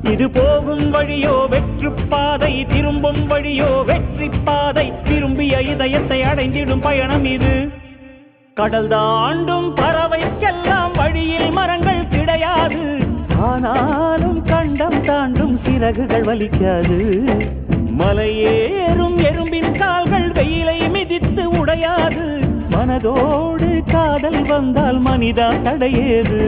இது போகும் வழியோ வெற்று பாதை, திரும்பும் வழியோ வெற்றி பாதை. விரும்பிய இதயத்தை அடைந்திடும் பயணம் இது. கடல் தாண்டும் பறவைக்கெல்லாம் வழியில் மரங்கள் கிடையாது. ஆனாலும் கண்டம் தாண்டும் சிறகுகள் வலிக்காது. மலையேறும் எறும்பின் கால்கள் வெயிலை மிதித்து உடையாது. மனதோடு காதல் வந்தால் மனிதா தடையேது.